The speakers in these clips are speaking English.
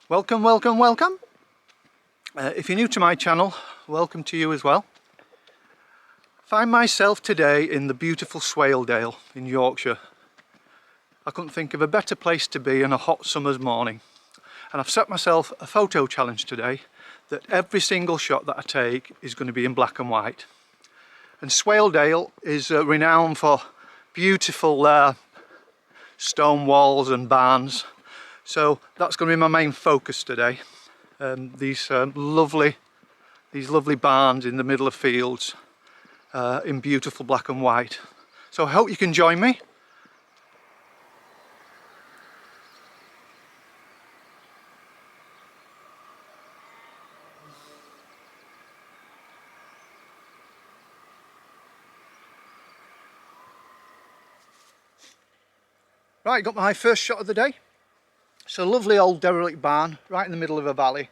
Welcome, welcome, welcome. If you're new to my channel, welcome to you as well. I find myself today in the beautiful Swaledale in Yorkshire. I couldn't think of a better place to be on a hot summer's morning. And I've set myself a photo challenge today that every single shot that I take is going to be in black and white. And Swaledale is renowned for beautiful stone walls and barns. So that's going to be my main focus today. These lovely barns in the middle of fields in beautiful black and white. So I hope you can join me. Right, got my first shot of the day. It's a lovely old derelict barn right in the middle of a valley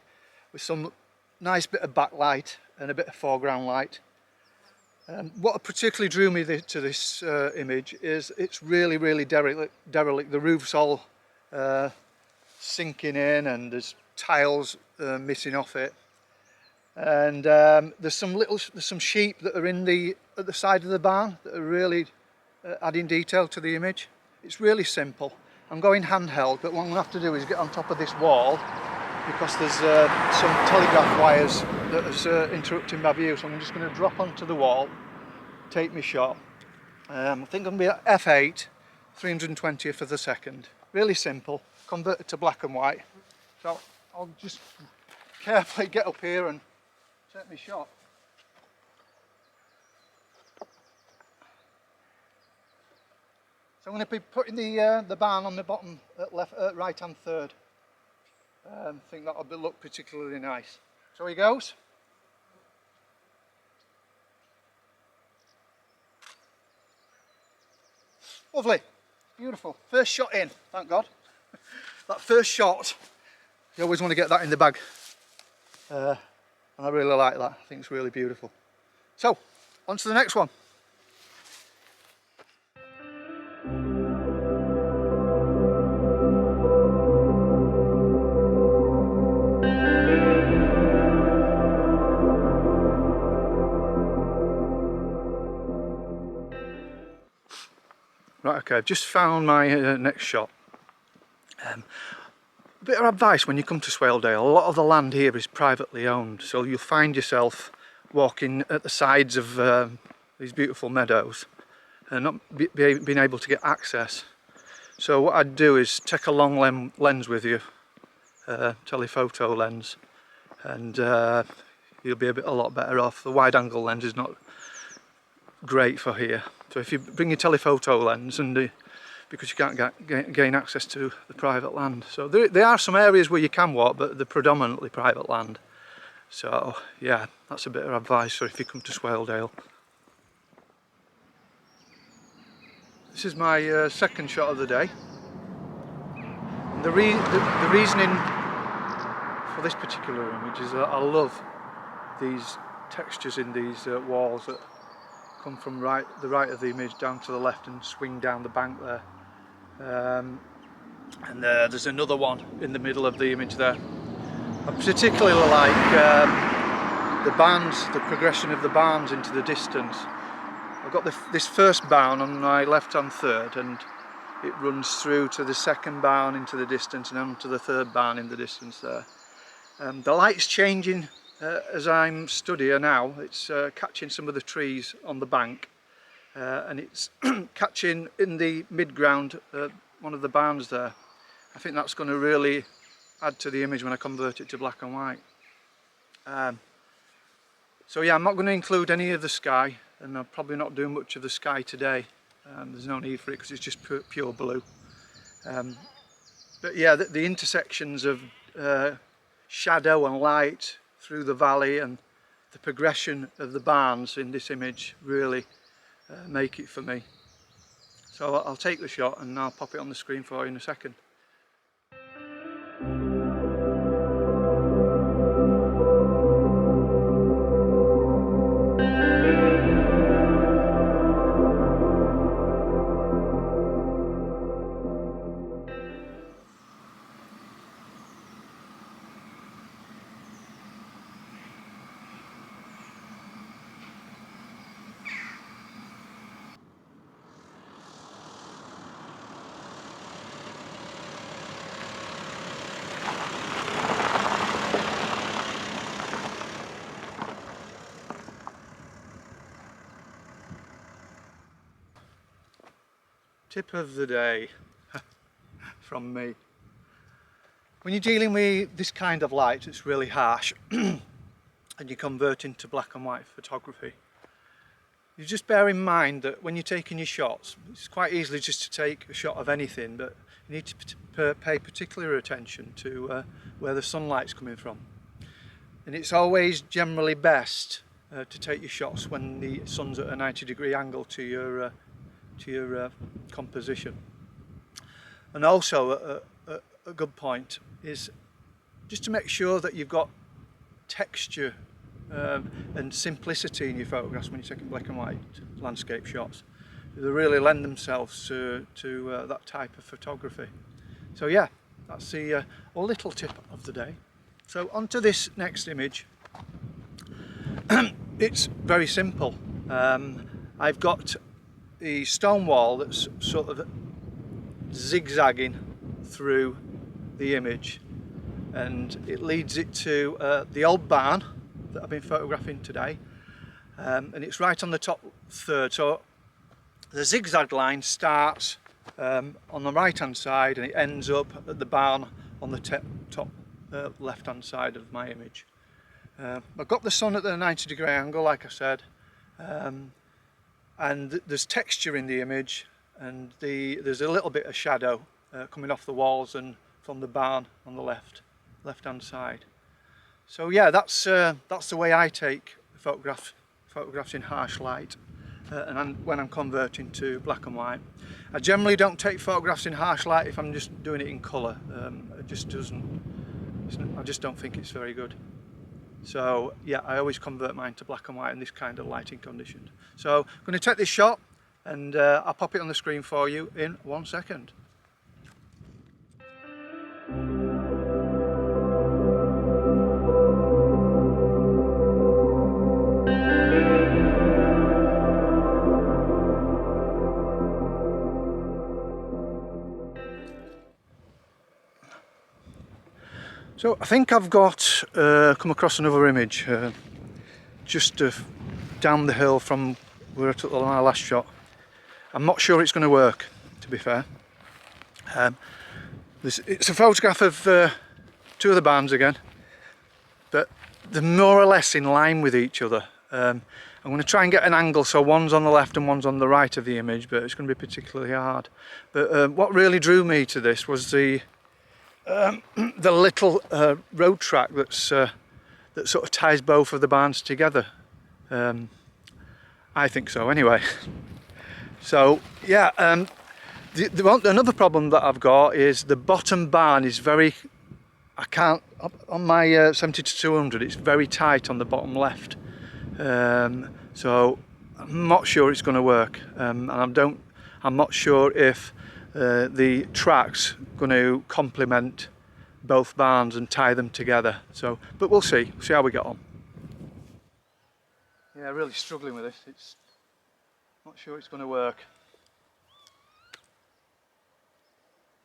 with some nice bit of backlight and a bit of foreground light. What particularly drew me to this image is it's really derelict. The roof's all sinking in and there's tiles missing off it. And there's some sheep that are at the side of the barn that are really adding detail to the image. It's really simple. I'm going handheld, but what I'm going to have to do is get on top of this wall because there's some telegraph wires that are interrupting my view. So I'm just going to drop onto the wall, take my shot. I think I'm going to be at f8, 320th of a second. Really simple, converted to black and white. So I'll just carefully get up here and take my shot. So I'm going to be putting the barn on the bottom right hand third. I think that'll look particularly nice. So he goes. Lovely, beautiful. First shot in, thank God. That first shot, you always want to get that in the bag. And I really like that. I think it's really beautiful. So, on to the next one. Right, okay, I've just found my next shot. A bit of advice when you come to Swaledale: a lot of the land here is privately owned, so you'll find yourself walking at the sides of these beautiful meadows and not being able to get access. So what I'd do is take a long lens with you, telephoto lens, and you'll be a lot better off. The wide angle lens is not great for here. So if you bring your telephoto lens, and because you can't gain access to the private land, so there are some areas where you can walk, but they're predominantly private land. So yeah, that's a bit of advice for if you come to Swaledale. This is my second shot of the day. And the reasoning for this particular image is that I love these textures in these walls that come from the right of the image down to the left and swing down the bank there. And there's another one in the middle of the image there. I particularly like the barns, the progression of the barns into the distance. I've got this first barn on my left hand third, and it runs through to the second barn into the distance and on to the third barn in the distance there. The light's changing as I'm stood here now. It's catching some of the trees on the bank, and it's catching in the mid-ground one of the barns there. I think that's going to really add to the image when I convert it to black and white. So yeah, I'm not going to include any of the sky, and I'm probably not doing much of the sky today. There's no need for it because it's just pure blue. But yeah, the intersections of shadow and light through the valley and the progression of the barns in this image really make it for me. So I'll take the shot and I'll pop it on the screen for you in a second. Tip of the day from me. When you're dealing with this kind of light, it's really harsh, and you convert into black and white photography, you just bear in mind that when you're taking your shots, it's quite easily just to take a shot of anything, but you need to pay particular attention to where the sunlight's coming from. And it's always generally best to take your shots when the sun's at a 90-degree angle to your composition. And also a good point is just to make sure that you've got texture and simplicity in your photographs when you're taking black and white landscape shots. They really lend themselves to that type of photography. So yeah, that's the little tip of the day. So onto this next image. It's very simple. I've got the stone wall that's sort of zigzagging through the image, and it leads it to the old barn that I've been photographing today, and it's right on the top third. So the zigzag line starts on the right hand side and it ends up at the barn on the top left hand side of my image. I've got the sun at the 90-degree angle, like I said, and there's texture in the image, and there's a little bit of shadow coming off the walls and from the barn on the left hand side. So yeah, that's the way I take photographs in harsh light, and when I'm converting to black and white. I generally don't take photographs in harsh light if I'm just doing it in colour. It just I just don't think it's very good. So yeah, I always convert mine to black and white in this kind of lighting conditions. So I'm going to take this shot, and I'll pop it on the screen for you in 1 second. So I think I've got come across another image just down the hill from where I took my last shot. I'm not sure it's going to work, to be fair. It's a photograph of two of the barns again, but they're more or less in line with each other. I'm going to try and get an angle so one's on the left and one's on the right of the image, but it's going to be particularly hard. But what really drew me to this was the little road track that sort of ties both of the barns together. I think so anyway. So yeah, another problem that I've got is the bottom barn is on my 70-200 it's very tight on the bottom left. So I'm not sure it's going to work, and I'm not sure if the track's going to complement both barns and tie them together. So, but we'll see how we get on. Yeah, really struggling with this. It's not sure it's going to work.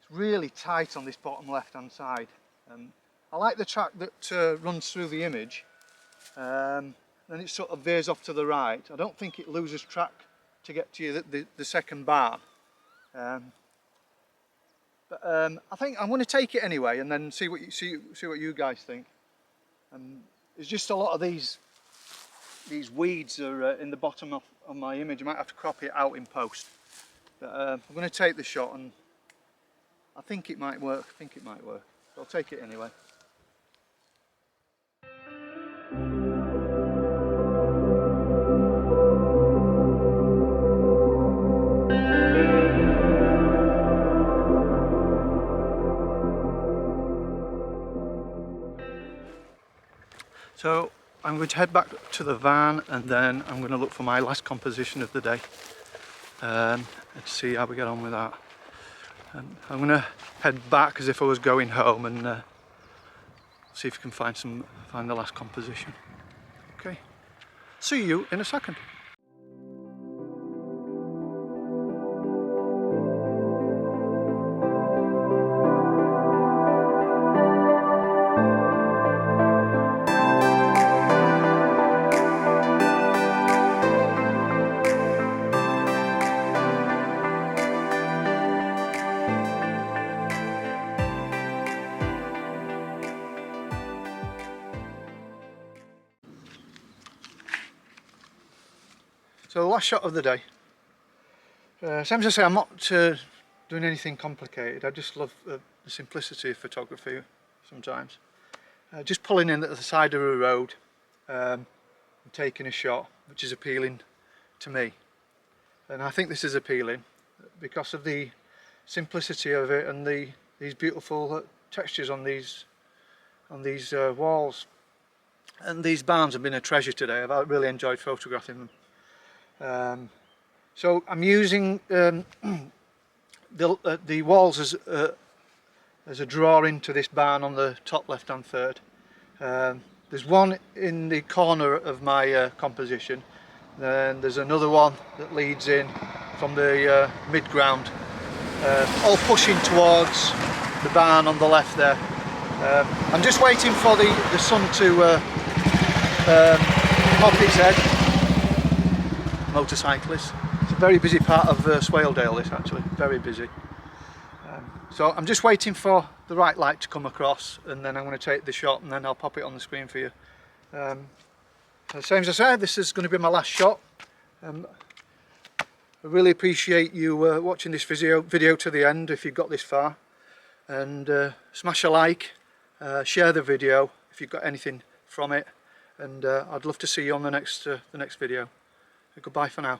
It's really tight on this bottom left hand side. I like the track that runs through the image, and it sort of veers off to the right. I don't think it loses track to get to the second barn. But I think I'm going to take it anyway, and then see what you guys think. There's just a lot of these weeds are in the bottom of my image. I might have to crop it out in post. But I'm going to take the shot, and I think it might work. I'll take it anyway. So I'm going to head back to the van, and then I'm going to look for my last composition of the day, and see how we get on with that. And I'm going to head back as if I was going home, and see if we can find the last composition. Okay, see you in a second. So the last shot of the day. Same as I say, I'm not doing anything complicated. I just love the simplicity of photography sometimes. Just pulling in at the side of a road and taking a shot which is appealing to me. And I think this is appealing because of the simplicity of it and these beautiful textures on these walls. And these barns have been a treasure today. I've really enjoyed photographing them. So I'm using the walls as a draw into this barn on the top left hand third. There's one in the corner of my composition, then there's another one that leads in from the mid-ground, all pushing towards the barn on the left there. I'm just waiting for the sun to pop its head. Motorcyclists. It's a very busy part of Swaledale, this actually, very busy. So I'm just waiting for the right light to come across, and then I'm going to take the shot and then I'll pop it on the screen for you. Same as I said, this is going to be my last shot. I really appreciate you watching this video to the end if you've got this far, and smash a like, share the video if you've got anything from it, and I'd love to see you on the next video. Goodbye for now.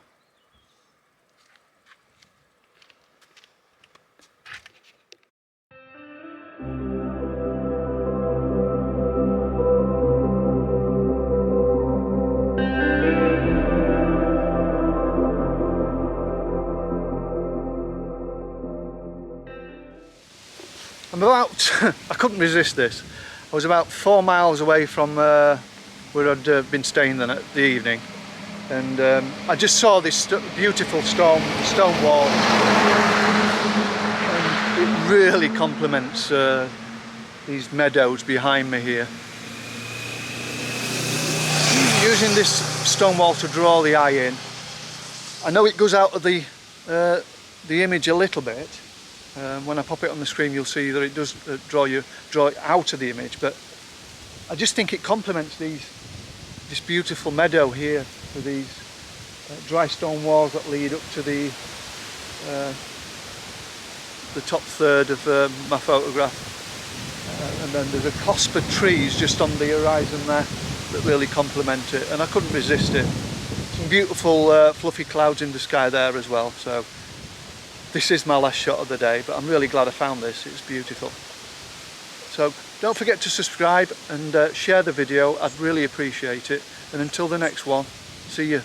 I'm about, I couldn't resist this. I was about 4 miles away from where I'd been staying then at the evening, and I just saw this beautiful stone wall, and it really complements these meadows behind me here. Using this stone wall to draw the eye in, I know it goes out of the image a little bit. When I pop it on the screen you'll see that it does draw it out of the image, but I just think it complements this beautiful meadow here with these dry stone walls that lead up to the top third of my photograph, and then there's a copse of trees just on the horizon there that really complement it, and I couldn't resist it. Some beautiful fluffy clouds in the sky there as well. So this is my last shot of the day, but I'm really glad I found this. It's beautiful. So don't forget to subscribe and share the video. I'd really appreciate it. And until the next one, see you.